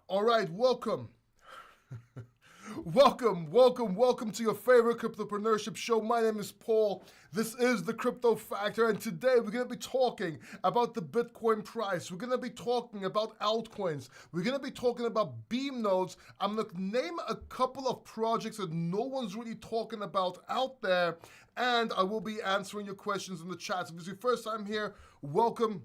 All right, welcome. welcome to your favorite cryptopreneurship show. My name is Paul. This is the Crypto Factor, and today we're going to be talking about the Bitcoin price. We're going to be talking about altcoins. We're going to be talking about Beam nodes. I'm going to name a couple of projects that no one's really talking about out there, and I will be answering your questions in the chat. So if it's your first time here, welcome.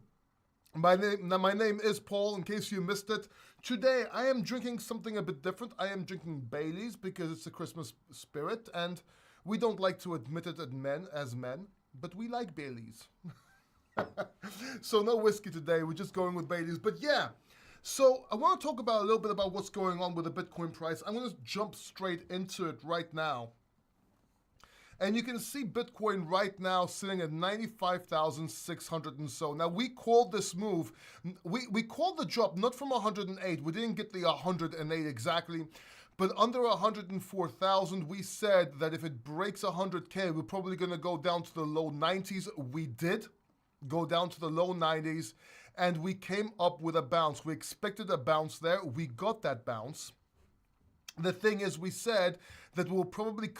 My name is Paul, in case you missed it. Today, I am drinking something a bit different. I am drinking Baileys because it's the Christmas spirit, and we don't like to admit it as men, but we like Baileys. So no whiskey today, we're just going with Baileys. But yeah, so I want to talk about a little bit about what's going on with the Bitcoin price. I'm going to jump straight into it right now. And you can see Bitcoin right now sitting at 95,600 and so. Now, we called this move, we called the drop not from 108. We didn't get the 108 exactly. But under 104,000, we said that if it breaks 100K, we're probably going to go down to the low 90s. We did go down to the low 90s, and we came up with a bounce. We expected a bounce there. We got that bounce. The thing is, we said that we'll probably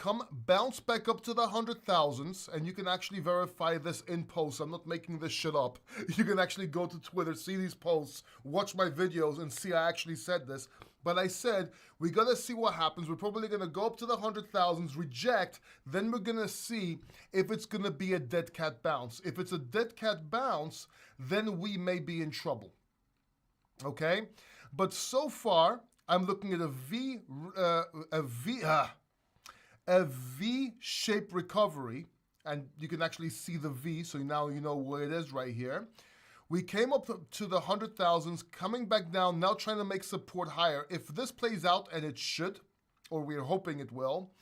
bounce back up to the 100,000s, and you can actually verify this in posts. I'm not making this shit up. You can actually go to Twitter, see these posts, watch my videos, and see I actually said this. But I said, we gotta see what happens. We're probably gonna go up to the 100,000s, reject, then we're gonna see if it's gonna be a dead cat bounce. If it's a dead cat bounce, then we may be in trouble. Okay? But so far, I'm looking at a V-shaped recovery, and you can actually see the V, so now you know where it is right here. We came up to the 100,000s, coming back down, now trying to make support higher. If this plays out, and it should, or we're hoping it will,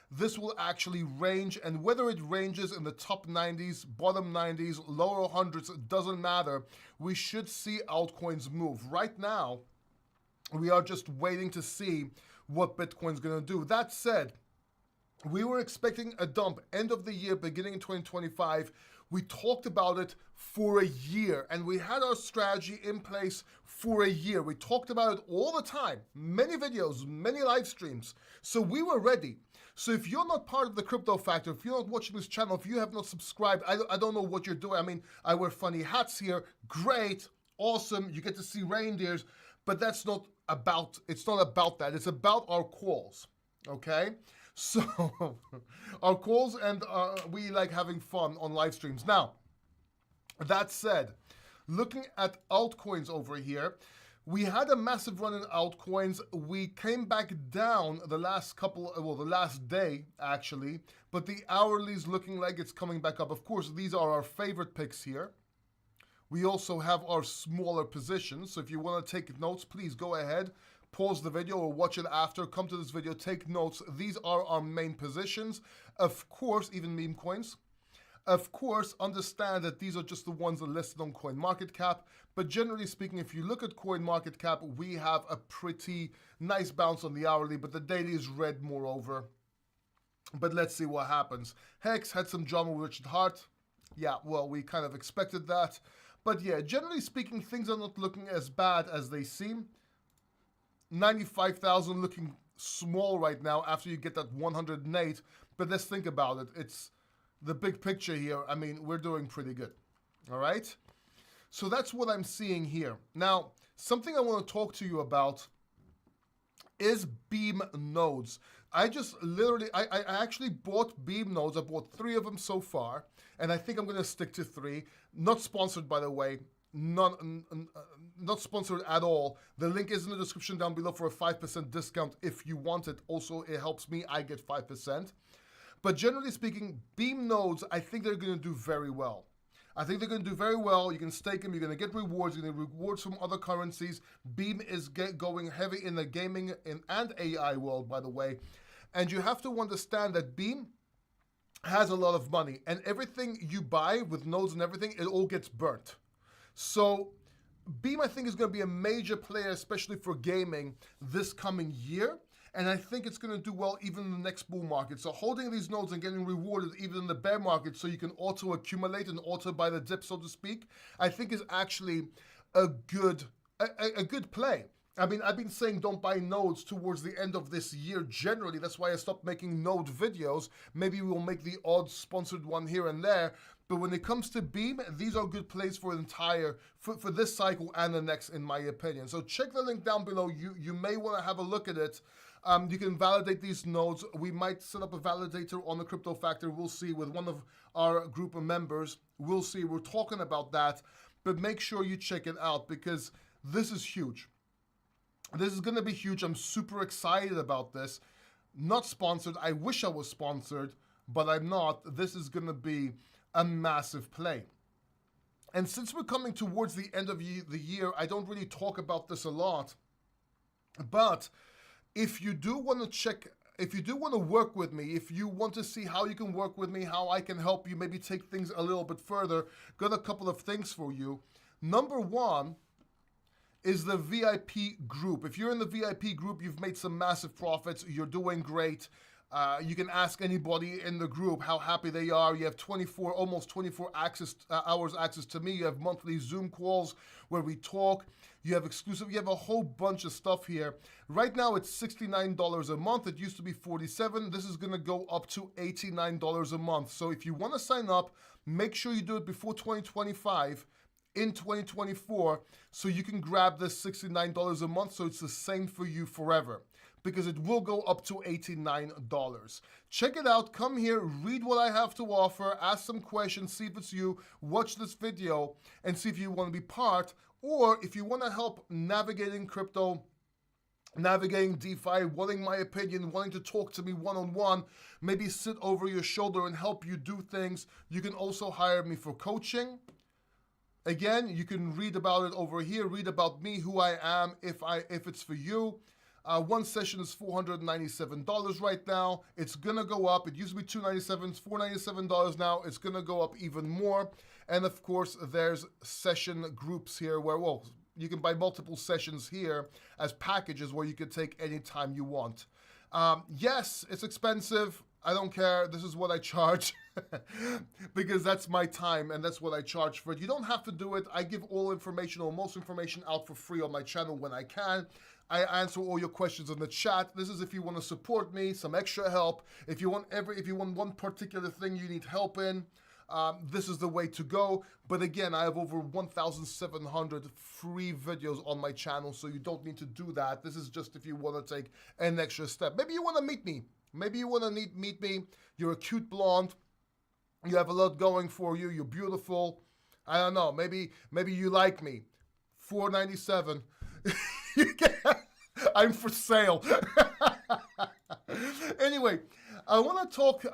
this will actually range, and whether it ranges in the top 90s, bottom 90s, lower hundreds, it doesn't matter. We should see altcoins move. Right now, we are just waiting to see what Bitcoin's going to do. That said, we were expecting a dump end of the year, beginning in 2025. We talked about it for a year, and we had our strategy in place for a year. We talked about it all the time, many videos, many live streams. So we were ready. So if you're not part of the Crypto Factor, if you're not watching this channel, if you have not subscribed, I don't know what you're doing. I mean, I wear funny hats here. Great, awesome. You get to see reindeers, but that's not about, it's not about that. It's about our calls, okay? So our calls, and we like having fun on live streams. Now, that said, looking at altcoins over here, we had a massive run in altcoins. We came back down the last the last day actually, but the hourly is looking like it's coming back up. Of course, these are our favorite picks here. We also have our smaller positions, so if you want to take notes, please go ahead, pause the video or watch it after, come to this video, take notes. These are our main positions. Of course, even meme coins. Of course, understand that these are just the ones that are listed on CoinMarketCap, but generally speaking, if you look at CoinMarketCap, we have a pretty nice bounce on the hourly, but the daily is red moreover. But let's see what happens. Hex had some drama with Richard Hart. Yeah, well, we kind of expected that. But yeah, generally speaking, things are not looking as bad as they seem. 95,000 looking small right now after you get that 108. But let's think about it. It's the big picture here. I mean, we're doing pretty good. All right? So that's what I'm seeing here. Now, something I want to talk to you about is Beam nodes. I actually bought Beam nodes. I bought 3 of them so far, and I think I'm going to stick to 3. Not sponsored, by the way. Not sponsored at all. The link is in the description down below for a 5% discount if you want it. Also, it helps me. I get 5%. But generally speaking, Beam nodes, I think they're going to do very well. I think they're going to do very well. You can stake them. You're going to get rewards. You're going to get rewards from other currencies. Beam is going heavy in the gaming and AI world, by the way. And you have to understand that Beam has a lot of money. And everything you buy with nodes and everything, it all gets burnt. So Beam, I think, is going to be a major player, especially for gaming this coming year. And I think it's going to do well even in the next bull market. So holding these nodes and getting rewarded even in the bear market so you can auto accumulate and auto buy the dip, so to speak, I think is actually a good play. I mean, I've been saying don't buy nodes towards the end of this year generally. That's why I stopped making node videos. Maybe we'll make the odd sponsored one here and there. But when it comes to Beam, these are good plays for for this cycle and the next, in my opinion. So check the link down below. You may want to have a look at it. You can validate these nodes. We might set up a validator on the Crypto Factor. We'll see with one of our group of members. We'll see. We're talking about that. But make sure you check it out because this is huge. This is going to be huge. I'm super excited about this. Not sponsored. I wish I was sponsored, but I'm not. This is going to be a massive play. And since we're coming towards the end of the year, I don't really talk about this a lot. But if you do want to check, if you do want to work with me, if you want to see how you can work with me, how I can help you maybe take things a little bit further, got a couple of things for you. Number one is the VIP group. If you're in the VIP group, you've made some massive profits, you're doing great. You can ask anybody in the group how happy they are. You have almost 24 hours access to me. You have monthly Zoom calls where we talk. You have exclusive, you have a whole bunch of stuff here. Right now it's $69 a month. It used to be $47. This is gonna go up to $89 a month. So if you wanna sign up, make sure you do it before 2025. In 2024, so you can grab this $69 a month, so it's the same for you forever, because it will go up to $89. Check it out, come here, read what I have to offer, ask some questions, see if it's you, watch this video, and see if you want to be part, or if you want to help navigating crypto, navigating DeFi, wanting my opinion, wanting to talk to me one-on-one, maybe sit over your shoulder and help you do things. You can also hire me for coaching. Again, you can read about it over here, read about me, who I am, if it's for you. One session is $497 right now. It's gonna go up. It used to be $297, it's $497 now. It's gonna go up even more. And of course, there's session groups here where, well, you can buy multiple sessions here as packages where you can take any time you want. Yes, it's expensive. I don't care. This is what I charge because that's my time and that's what I charge for it. You don't have to do it. I give all information or most information out for free on my channel when I can. I answer all your questions in the chat. This is if you want to support me, some extra help. If you want one particular thing you need help in, this is the way to go. But again, I have over 1,700 free videos on my channel, so you don't need to do that. This is just if you want to take an extra step. Maybe you want to meet me. Maybe you want to meet me. You're a cute blonde. You have a lot going for you. You're beautiful. I don't know. Maybe you like me. $497. I'm for sale. Anyway, I want to talk to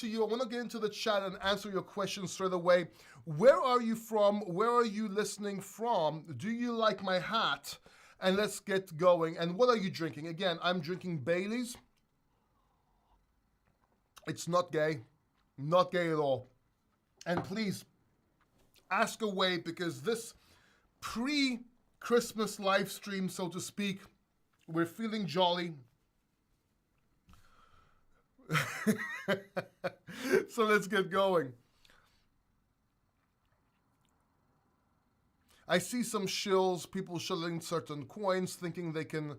you. I want to get into the chat and answer your questions straight away. Where are you from? Where are you listening from? Do you like my hat? And let's get going. And what are you drinking? Again, I'm drinking Bailey's. It's not gay at all. And please ask away, because this pre-Christmas live stream, so to speak, we're feeling jolly. So let's get going. I see some shills, people shilling certain coins, thinking they can,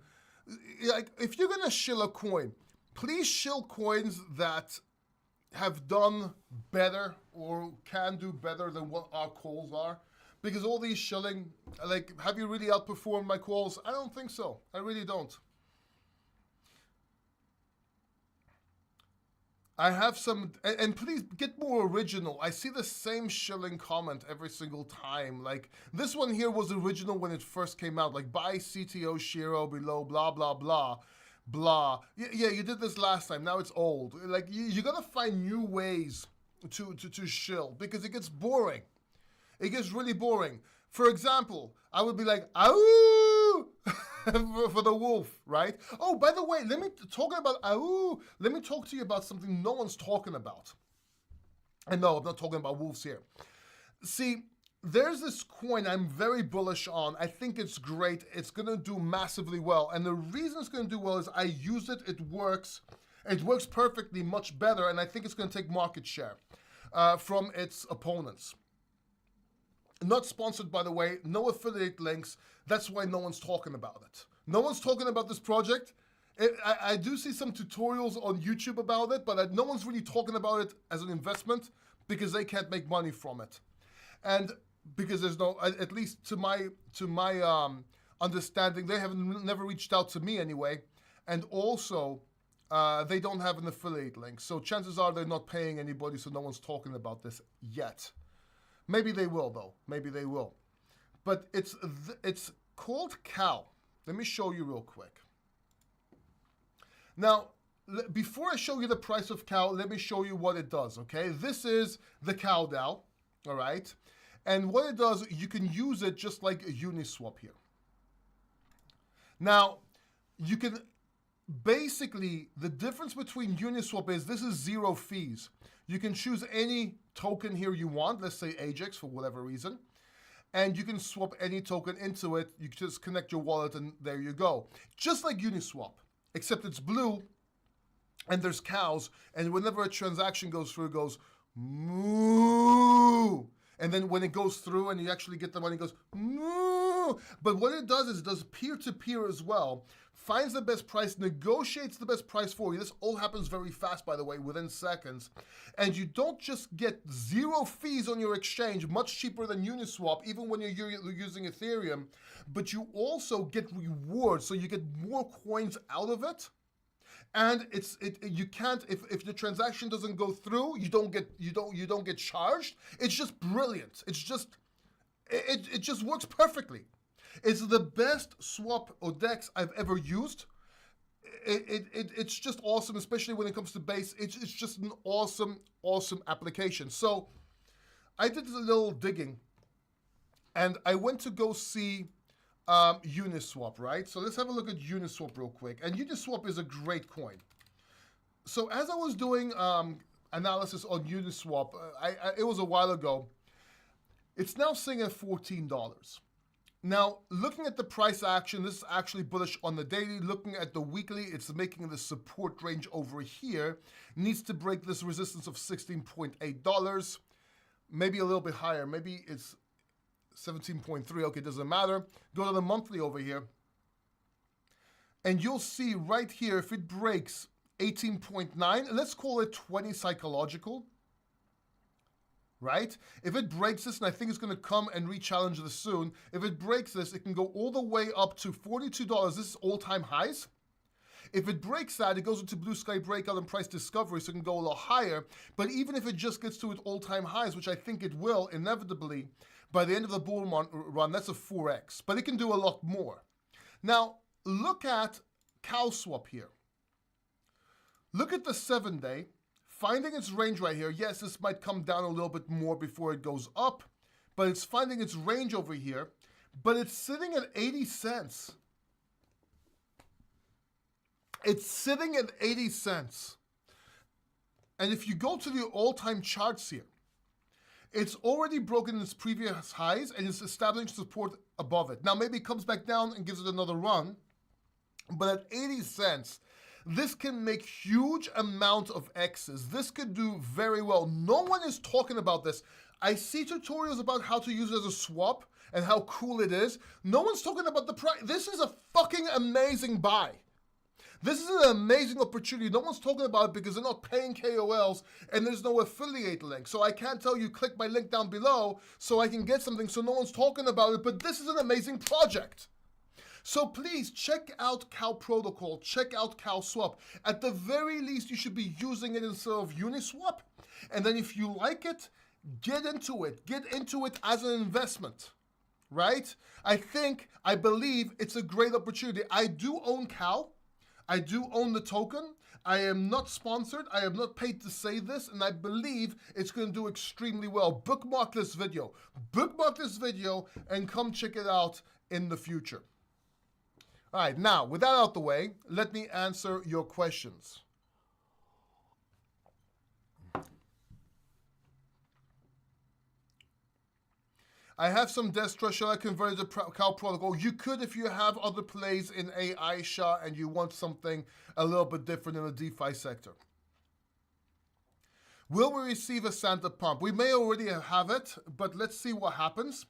like, if you're gonna shill a coin, please shill coins that have done better or can do better than what our calls are. Because all these shilling, like, have you really outperformed my calls? I don't think so. I really don't. I have some, and please get more original. I see the same shilling comment every single time. Like, this one here was original when it first came out. Like, buy CTO Shiro below, blah, blah, blah. Blah. Yeah, you did this last time. Now it's old. Like, you gotta find new ways to shill, because it gets boring. It gets really boring. For example, I would be like, "Ow!" for the wolf, right? Oh, by the way, talking about "Ow," let me talk to you about something no one's talking about. And no, I'm not talking about wolves here. See, there's this coin I'm very bullish on. I think it's great. It's gonna do massively well. And the reason it's gonna do well is I use it, it works. It works perfectly, much better, and I think it's gonna take market share from its opponents. Not sponsored, by the way, no affiliate links. That's why no one's talking about it. No one's talking about this project. I do see some tutorials on YouTube about it, but no one's really talking about it as an investment because they can't make money from it. And because there's no, at least to my understanding, they have never reached out to me anyway. And also, they don't have an affiliate link. So chances are they're not paying anybody, so no one's talking about this yet. Maybe they will, though. Maybe they will. But it's called Cal. Let me show you real quick. Now, before I show you the price of Cal, let me show you what it does, okay? This is the Cal DAO, all right? And what it does, you can use it just like Uniswap here. Now, you can basically, the difference between Uniswap is this is 0 fees. You can choose any token here you want, let's say Ajax for whatever reason, and you can swap any token into it. You just connect your wallet and there you go. Just like Uniswap, except it's blue and there's cows, and whenever a transaction goes through, it goes moo. And then when it goes through and you actually get the money, it goes moo. But what it does is it does peer-to-peer as well, finds the best price, negotiates the best price for you. This all happens very fast, by the way, within seconds. And you don't just get 0 fees on your exchange, much cheaper than Uniswap, even when you're using Ethereum, but you also get rewards, so you get more coins out of it. And you can't, if the transaction doesn't go through, you don't get charged. It's just brilliant. It just works perfectly. It's the best swap or DEX I've ever used. It's just awesome, especially when it comes to base. It's just an awesome application. So I did a little digging, and I went to go see Uniswap, right? So let's have a look at Uniswap real quick. And Uniswap is a great coin. So as I was doing analysis on Uniswap, it was a while ago. It's now sitting at $14. Now, looking at the price action, this is actually bullish on the daily. Looking at the weekly, it's making the support range over here. Needs to break this resistance of $16.8. Maybe a little bit higher. Maybe it's 17.3. Okay, doesn't matter. Go to the monthly over here. And you'll see right here, if it breaks 18.9, let's call it 20 psychological. Right? If it breaks this, and I think it's going to come and re-challenge this soon, if it breaks this, it can go all the way up to $42. This is all-time highs. If it breaks that, it goes into blue sky breakout and price discovery, so it can go a lot higher. But even if it just gets to its all-time highs, which I think it will inevitably, by the end of the bull run, that's a 4x. But it can do a lot more. Now, look at CalSwap here. Look at the 7-day. Finding its range right here. Yes, this might come down a little bit more before it goes up, but it's finding its range over here, but it's sitting at 80 cents. It's sitting at 80 cents. And if you go to the all-time charts here, it's already broken its previous highs and it's establishing support above it. Now, maybe it comes back down and gives it another run, but at 80 cents, this can make huge amount of X's. This could do very well. No one is talking about this. I see tutorials about how to use it as a swap and how cool it is. No one's talking about the price. This is a fucking amazing buy. This is an amazing opportunity. No one's talking about it because they're not paying KOLs and there's no affiliate link. So I can't tell you click my link down below so I can get something, so no one's talking about it. But this is an amazing project. So please check out Cal Protocol, check out CalSwap. At the very least, you should be using it instead of Uniswap. And then if you like it, get into it. Get into it as an investment, right? I believe it's a great opportunity. I do own Cal. I do own the token. I am not sponsored. I am not paid to say this, and I believe it's going to do extremely well. Bookmark this video. Bookmark this video and come check it out in the future. All right, now, with that out the way, let me answer your questions. I have some Destra. Shall I convert it to Cal Protocol? You could if you have other plays in AI SHA and you want something a little bit different in the DeFi sector. Will we receive a Santa pump? We may already have it, but let's see what happens.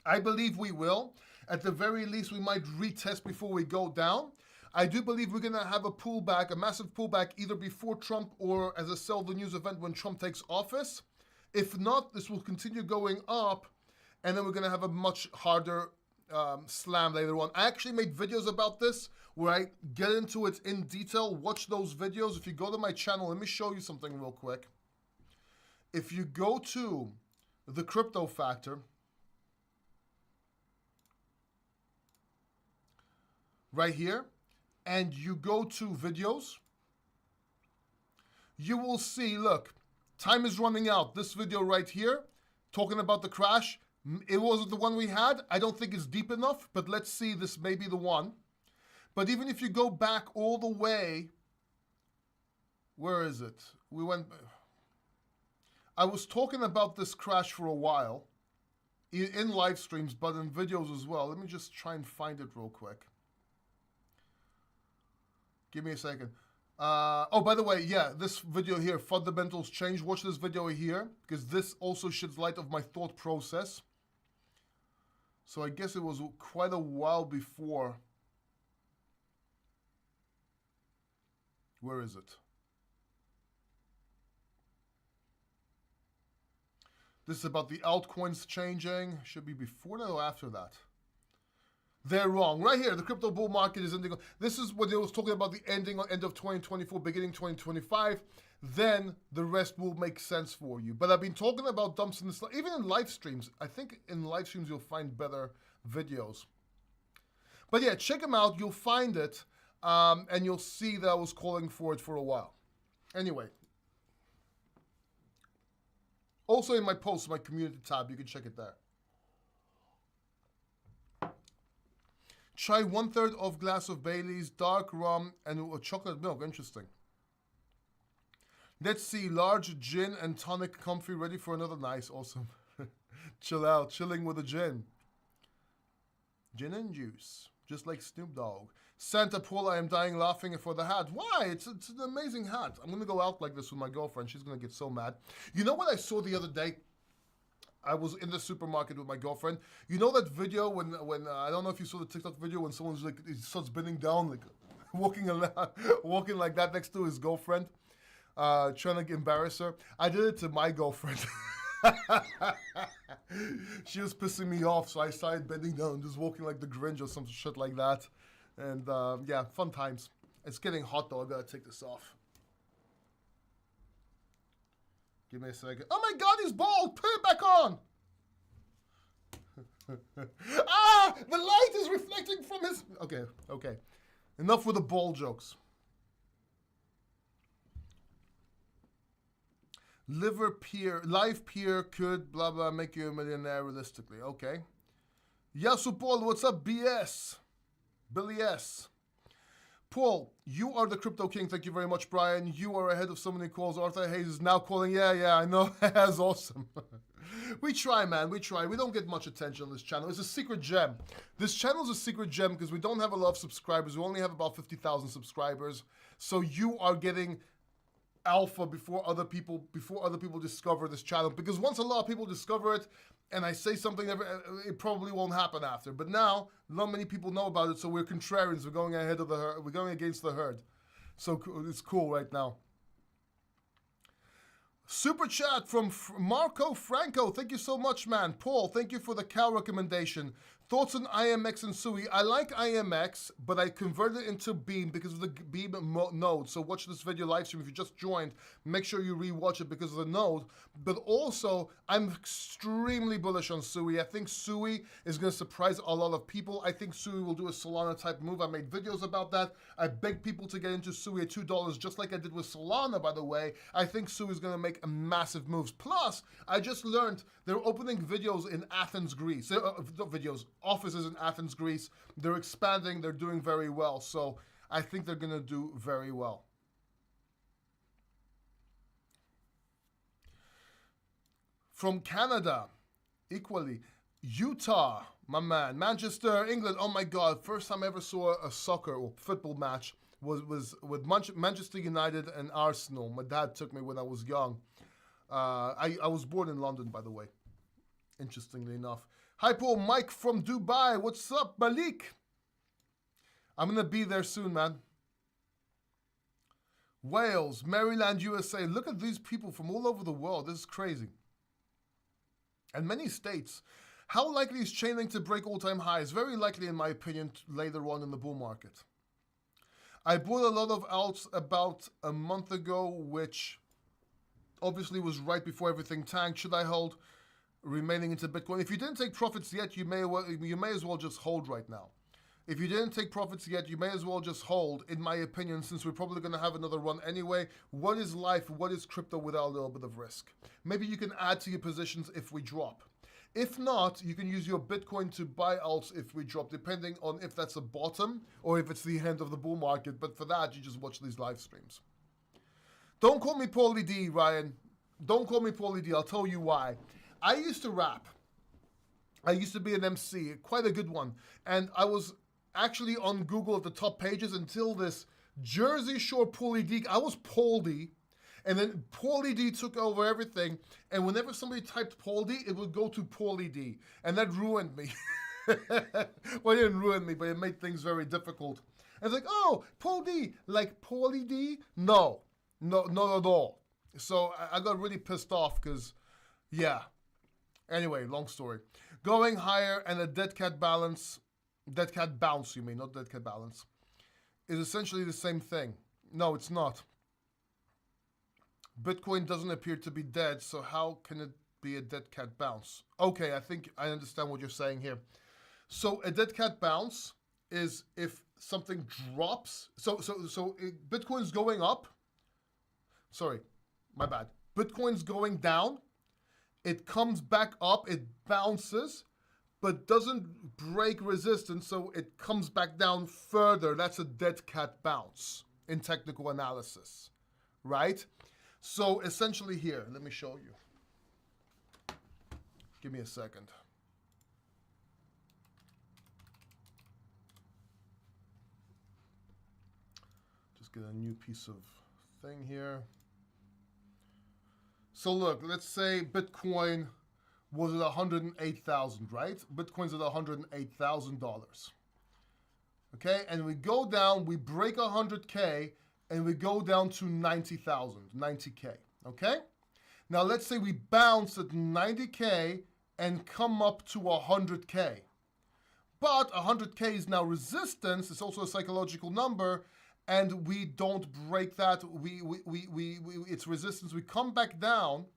I believe we will. At the very least, we might retest before we go down. I do believe we're going to have a pullback, a massive pullback, either before Trump or as a sell the news event when Trump takes office. If not, this will continue going up, and then we're going to have a much harder slam later on. I actually made videos about this where I get into it in detail. Watch those videos. If you go to my channel, let me show you something real quick. If you go to the Crypto Factor, right here, and you go to videos, you will see, look, time is running out. This video right here, talking about the crash, it wasn't the one we had. I don't think it's deep enough, but let's see, this may be the one. But even if you go back all the way, where is it? I was talking about this crash for a while, in live streams, but in videos as well. Let me just try and find it real quick. Give me a second. Oh, by the way, yeah, this video here, Fundamentals Change. Watch this video here, because this also sheds light of my thought process. So I guess it was quite a while before. Where is it? This is about the altcoins changing. Should be before that or after that? They're wrong. Right here, the crypto bull market is ending. This is what they was talking about, the end of 2024, beginning 2025. Then the rest will make sense for you. But I've been talking about dumps in this, even in live streams. I think in live streams you'll find better videos. But yeah, check them out. You'll find it. And you'll see that I was calling for it for a while. Anyway. Also in my post, my community tab, you can check it there. Try 1/3 of glass of Bailey's, dark rum, and chocolate milk. Interesting. Let's see, large gin and tonic comfy, ready for another nice, awesome. Chill out, chilling with a gin. Gin and juice, just like Snoop Dogg. Santa Paul, I am dying laughing for the hat. Why? It's an amazing hat. I'm going to go out like this with my girlfriend. She's going to get so mad. You know what I saw the other day? I was in the supermarket with my girlfriend. You know that video when I don't know if you saw the TikTok video when someone's like, he starts bending down, like walking like that next to his girlfriend, trying to embarrass her. I did it to my girlfriend. She was pissing me off, so I started bending down, just walking like the Grinch or some shit like that. And yeah, fun times. It's getting hot though. I gotta take this off. Give me a second. Oh my God, he's bald! Put it back on! Ah! The light is reflecting from his... Okay. Enough with the bald jokes. Live peer could blah blah make you a millionaire realistically. Okay. Yasu Paul, what's up, BS? Billy S. Paul, you are the crypto king. Thank you very much, Brian. You are ahead of so many calls. Arthur Hayes is now calling. Yeah, I know. That's awesome. We try, man. We try. We don't get much attention on this channel. It's a secret gem. This channel is a secret gem because we don't have a lot of subscribers. We only have about 50,000 subscribers. So you are getting alpha before other people discover this channel. Because once a lot of people discover it, and I say something, it probably won't happen after. But now, not many people know about it, so we're contrarians. We're going ahead of the herd. We're going against the herd. So it's cool right now. Super chat from Marco Franco. Thank you so much, man. Paul, thank you for the cow recommendation. Thoughts on IMX and SUI? I like IMX, but I converted it into Beam because of the Beam node. So watch this video live stream. If you just joined, make sure you rewatch it because of the node. But also, I'm extremely bullish on SUI. I think SUI is going to surprise a lot of people. I think SUI will do a Solana type move. I made videos about that. I beg people to get into SUI at $2, just like I did with Solana, by the way. I think SUI is going to make a massive moves. Plus, I just learned they're opening videos in Athens, Greece. Offices in Athens, Greece. They're expanding. They're doing very well. So I think they're going to do very well. From Canada, equally. Utah, my man. Manchester, England. Oh my God. First time I ever saw a soccer or football match was with Manchester United and Arsenal. My dad took me when I was young. I was born in London, by the way. Interestingly enough. Hi, Paul. Mike from Dubai. What's up, Malik? I'm going to be there soon, man. Wales, Maryland, USA. Look at these people from all over the world. This is crazy. And many states. How likely is Chainlink to break all-time highs? Very likely, in my opinion, later on in the bull market. I bought a lot of alts about a month ago, which obviously was right before everything tanked. Should I hold remaining into Bitcoin? If you didn't take profits yet, you may as well just hold right now. If you didn't take profits yet, you may as well just hold, in my opinion, since we're probably going to have another run anyway. What is life? What is crypto without a little bit of risk? Maybe you can add to your positions if we drop. If not, you can use your Bitcoin to buy alts if we drop, depending on if that's a bottom or if it's the end of the bull market. But for that, you just watch these live streams. Don't call me Paulie D, Ryan. Don't call me Paulie D. I'll tell you why. I used to rap. I used to be an MC, quite a good one. And I was actually on Google at the top pages until this Jersey Shore Paulie D. I was Paul D. And then Paulie D took over everything. And whenever somebody typed Paul D, it would go to Paulie D. And that ruined me. Well, it didn't ruin me, but it made things very difficult. And it's like, oh, Paul D, like Paulie D? No, not at all. So I got really pissed off because, yeah. Anyway, long story. Going higher and a dead cat bounce, not dead cat balance, is essentially the same thing. No, it's not. Bitcoin doesn't appear to be dead, so how can it be a dead cat bounce? Okay, I think I understand what you're saying here. So a dead cat bounce is if something drops. So Bitcoin's going up. Sorry, my bad. Bitcoin's going down. It comes back up. It bounces, but doesn't break resistance, so it comes back down further. That's a dead cat bounce in technical analysis, right? So essentially here, let me show you. Give me a second. Just get a new piece of thing here. So look, let's say Bitcoin was at 108,000, right? Bitcoin's at $108,000. Okay, and we go down, we break 100K, and we go down to 90,000, 90K, okay? Now let's say we bounce at 90K and come up to 100K. But 100K is now resistance, it's also a psychological number, and we don't break that, it's resistance. We come back down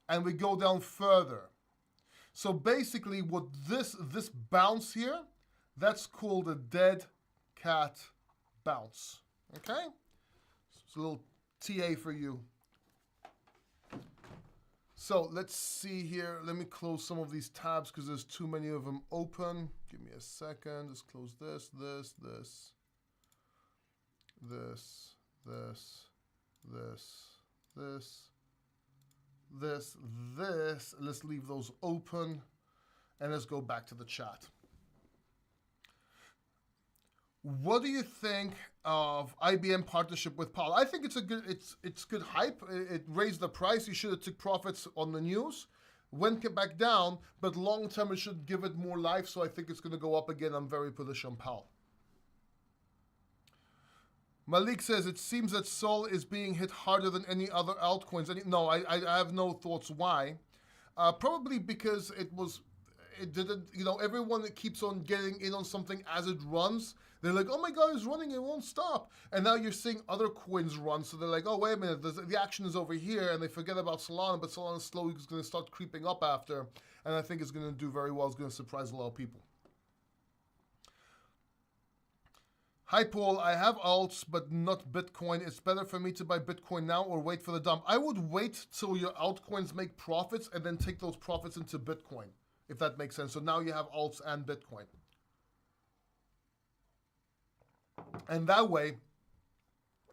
and we go down further. So basically what this bounce here, that's called a dead cat bounce, okay? It's a little TA for you. So let's see here. Let me close some of these tabs because there's too many of them open. Give me a second. Let's close this. Let's leave those open and let's go back to the chat. What do you think of IBM partnership with Powell? I think it's a good, it's good hype. It raised the price. You should have took profits on the news, went back down, but long term it should give it more life. So I think it's going to go up again. I'm very bullish on Powell. Malik says it seems that Sol is being hit harder than any other altcoins. No, I have no thoughts why. Probably because it didn't, everyone that keeps on getting in on something as it runs, they're like, oh my God, it's running, it won't stop. And now you're seeing other coins run, so they're like, oh, wait a minute, the action is over here, and they forget about Solana, but Solana slowly is going to start creeping up after, and I think it's going to do very well. It's going to surprise a lot of people. Hi, Paul. I have alts, but not Bitcoin. It's better for me to buy Bitcoin now or wait for the dump. I would wait till your altcoins make profits and then take those profits into Bitcoin, if that makes sense. So now you have alts and Bitcoin. And that way,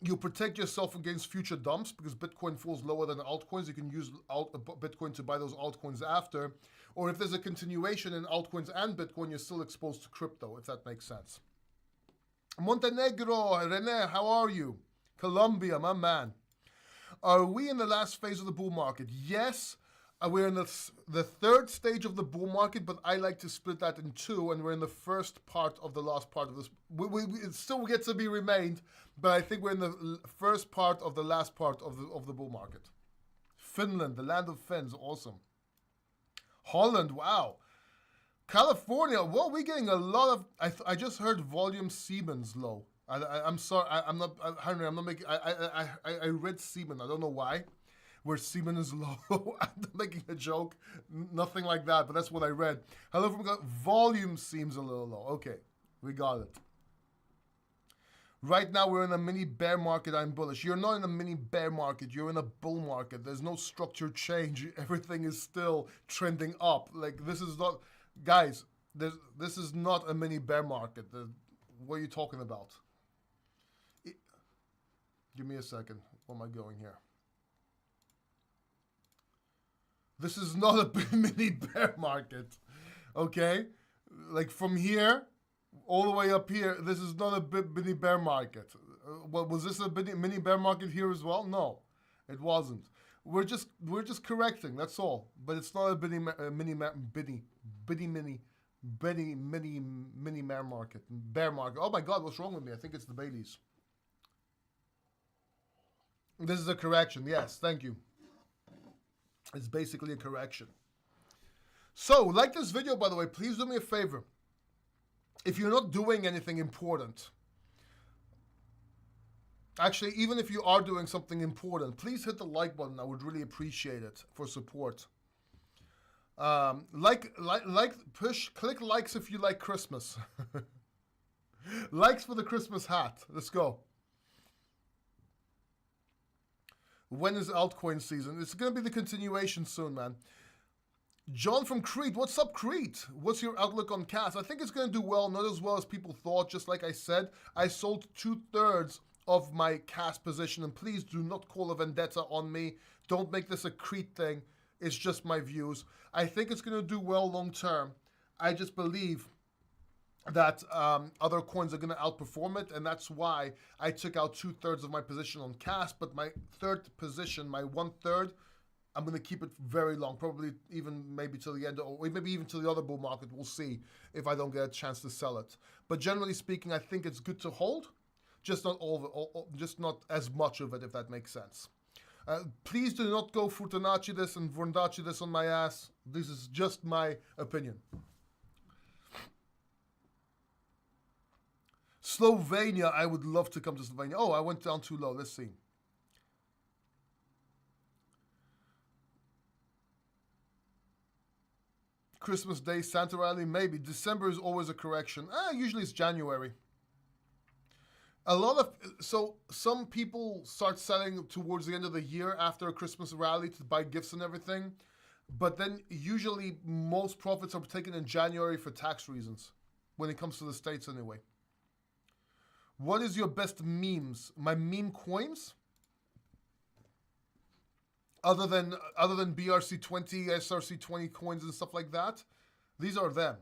you protect yourself against future dumps because Bitcoin falls lower than altcoins. You can use Bitcoin to buy those altcoins after. Or if there's a continuation in altcoins and Bitcoin, you're still exposed to crypto, if that makes sense. Montenegro, Rene, how are you? Colombia, my man. Are we in the last phase of the bull market? Yes. We're in the third stage of the bull market, but I like to split that in two, and we're in the first part of the last part of this. It still gets to be remained, but I think we're in the first part of the last part of the bull market. Finland, the land of Finns, awesome. Holland, wow. California, well, we're getting a lot of. I just heard volume Siemens low. I'm sorry, I'm not, Henry. I'm not making. I read Siemens. I don't know why. Where Siemens is low. I'm not making a joke. Nothing like that, but that's what I read. Hello from volume seems a little low. Okay, we got it. Right now we're in a mini bear market. I'm bullish. You're not in a mini bear market. You're in a bull market. There's no structure change. Everything is still trending up. Like this is not, guys. This is not a mini bear market. What are you talking about? Give me a second. Where am I going here? This is not a mini bear market, okay? Like from here, all the way up here, this is not a mini bear market. Was this a mini bear market here as well? No, it wasn't. We're just correcting. That's all. But it's not a mini bear market. Bear market. Oh my God, what's wrong with me? I think it's the Baileys. This is a correction. Yes, thank you. It's basically a correction. So, like this video, by the way, please do me a favor. If you're not doing anything important, actually, even if you are doing something important, please hit the like button. I would really appreciate it for support. Click likes if you like Christmas. Likes for the Christmas hat. Let's go. When is altcoin season? It's going to be the continuation soon, man. John from Crete. What's up, Crete? What's your outlook on CAS? I think it's going to do well, not as well as people thought. Just like I said, I sold 2/3 of my CAS position, and please do not call a vendetta on me. Don't make this a Crete thing. It's just my views. I think it's going to do well long term. I just believe that other coins are going to outperform it, and that's why I took out 2/3 of my position on CAS, but my third position, my 1/3, I'm going to keep it very long, probably even maybe till the end, or maybe even till the other bull market. We'll see if I don't get a chance to sell it. But generally speaking, I think it's good to hold, just not all of it, just not as much of it, if that makes sense. Please do not go Furtanachi this and Vorndachi this on my ass. This is just my opinion. Slovenia, I would love to come to Slovenia. Oh, I went down too low. Let's see. Christmas Day, Santa Rally, maybe. December is always a correction. Usually it's January. So some people start selling towards the end of the year after a Christmas rally to buy gifts and everything. But then usually most profits are taken in January for tax reasons. When it comes to the States anyway. What is your best memes? My meme coins? Other than BRC20, SRC20 coins and stuff like that? These are them.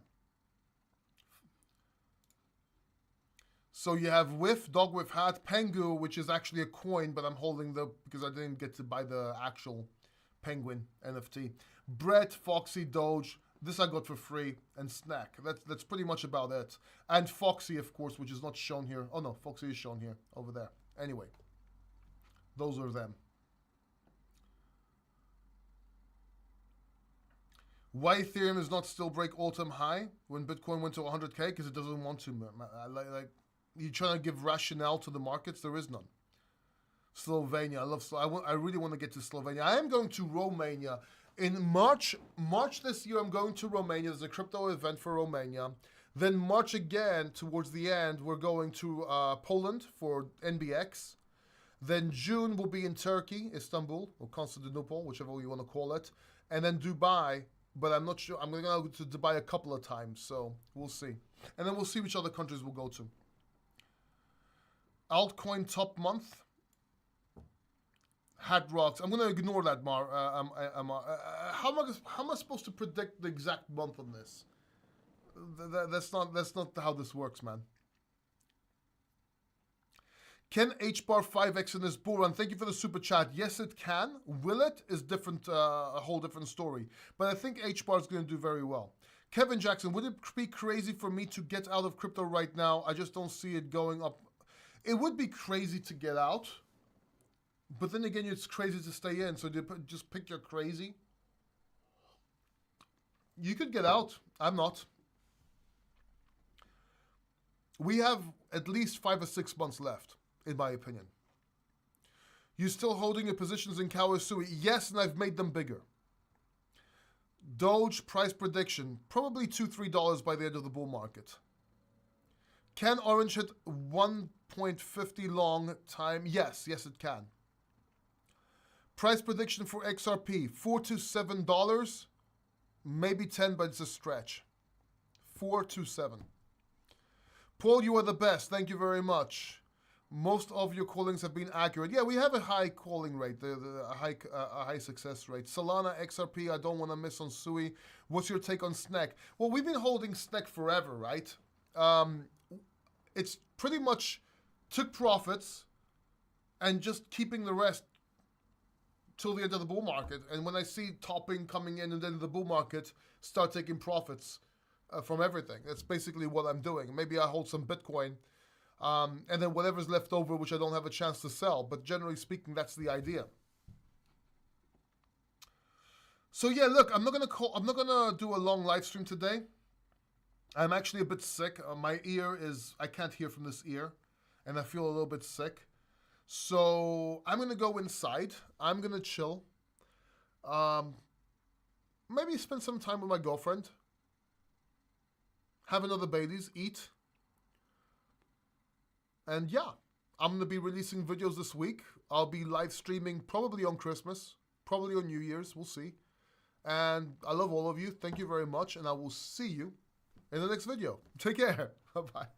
So you have Whiff, Dog Whiff Hat, Pengu, which is actually a coin, but I'm holding because I didn't get to buy the actual Penguin NFT. Brett, Foxy, Doge. This I got for free, and Snack. That's pretty much about it. And Foxy, of course, which is not shown here. Oh no, Foxy is shown here, over there. Anyway, those are them. Why Ethereum does not still break all-time high when Bitcoin went to 100K? Because it doesn't want to. Like you're trying to give rationale to the markets. There is none. Slovenia. I really want to get to Slovenia. I am going to Romania. In March this year, I'm going to Romania. There's a crypto event for Romania. Then March again, towards the end, we're going to Poland for NBX. Then June will be in Turkey, Istanbul, or Constantinople, whichever you want to call it. And then Dubai, but I'm not sure. I'm going to go to Dubai a couple of times, so we'll see. And then we'll see which other countries we'll go to. Altcoin top month. Hat Rocks. I'm going to ignore that, how am I supposed to predict the exact month on this? That's not how this works, man. Can H-bar 5x in this bull run? Thank you for the super chat. Yes, it can. Will it? Is different, a whole different story. But I think H-bar is going to do very well. Kevin Jackson, would it be crazy for me to get out of crypto right now? I just don't see it going up. It would be crazy to get out. But then again, it's crazy to stay in. So just pick your crazy. You could get out. I'm not. We have at least 5 or 6 months left, in my opinion. You still holding your positions in Kawasui? Yes, and I've made them bigger. Doge price prediction, probably $2-3 by the end of the bull market. Can Orange hit 1.50 long time? Yes, it can. Price prediction for XRP, $4 to $7, maybe 10, but it's a stretch. 4 to 7. Paul, you are the best. Thank you very much. Most of your callings have been accurate. Yeah, we have a high calling rate, a high success rate. Solana, XRP, I don't want to miss on SUI. What's your take on SNEC? Well, we've been holding SNEC forever, right? It's pretty much took profits and just keeping the rest till the end of the bull market. And when I see topping coming in and then the bull market, start taking profits from everything. That's basically what I'm doing. Maybe I hold some Bitcoin. And then whatever's left over, which I don't have a chance to sell. But generally speaking, that's the idea. So yeah, look, I'm not gonna do a long live stream today. I'm actually a bit sick. My ear is, I can't hear from this ear, and I feel a little bit sick. So I'm gonna go inside. I'm gonna chill. Maybe spend some time with my girlfriend. Have another Baileys, eat. And yeah, I'm going to be releasing videos this week. I'll be live streaming probably on Christmas, probably on New Year's. We'll see. And I love all of you. Thank you very much. And I will see you in the next video. Take care. Bye-bye.